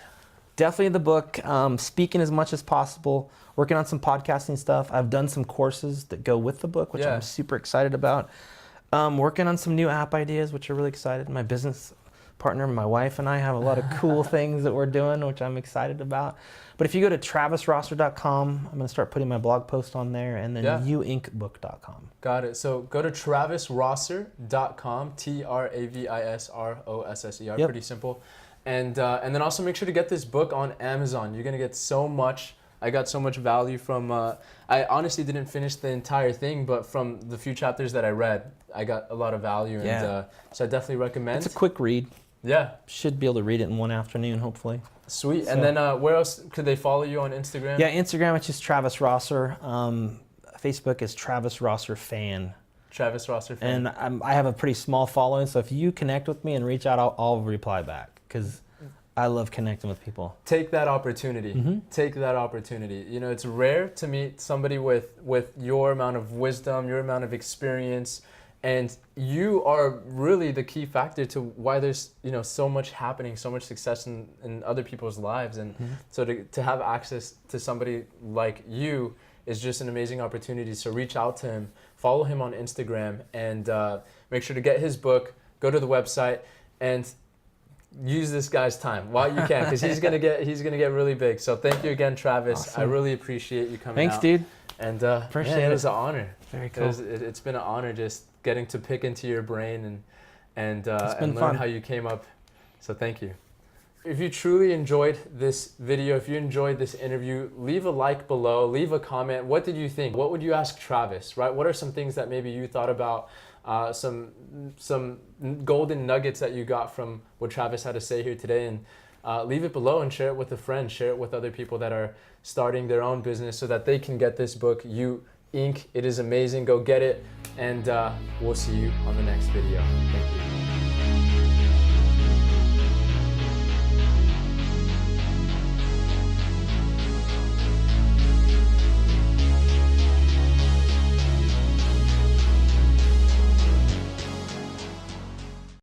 Definitely the book, speaking as much as possible, working on some podcasting stuff. I've done some courses that go with the book, which I'm super excited about. Working on some new app ideas, which are really excited. My business partner, my wife, and I have a lot of cool things that we're doing, which I'm excited about. But if you go to travisrosser.com, I'm going to start putting my blog post on there, and then youinkbook.com.
Got it. So go to travisrosser.com, TravisRosser.
Yep.
Pretty simple. And then also make sure to get this book on Amazon. You're going to get so much. I got so much value from, I honestly didn't finish the entire thing, but from the few chapters that I read, I got a lot of value. And so I definitely recommend.
It's a quick read.
Yeah.
Should be able to read it in one afternoon, hopefully.
Sweet.
So.
And then where else could they follow you on Instagram?
Yeah, Instagram, it's just Travis Rosser. Facebook is Travis Rosser Fan.
Travis Rosser Fan.
And I have a pretty small following, so if you connect with me and reach out, I'll reply back, because I love connecting with people.
Take that opportunity. Take that opportunity. You know, it's rare to meet somebody with your amount of wisdom, your amount of experience, and you are really the key factor to why there's, you know, so much happening, so much success in other people's lives. And so to have access to somebody like you is just an amazing opportunity. So reach out to him, follow him on Instagram, and make sure to get his book, go to the website, and use this guy's time while you can, because he's gonna get really big. So thank you again, Travis.
Awesome.
I really appreciate you coming
Thanks,
out.
dude.
And
Appreciate
it was an honor.
Very cool.
It's been an honor just getting to pick into your brain and learn
fun.
how you came up. So thank you. If you truly enjoyed this video, if you enjoyed this interview, leave a like below, leave a comment. What did you think? What would you ask Travis, right? What are some things that maybe you thought about, some golden nuggets that you got from what Travis had to say here today? And leave it below and share it with a friend, share it with other people that are starting their own business so that they can get this book, You Inc. It is amazing. Go get it. And we'll see you on the next video. Thank you.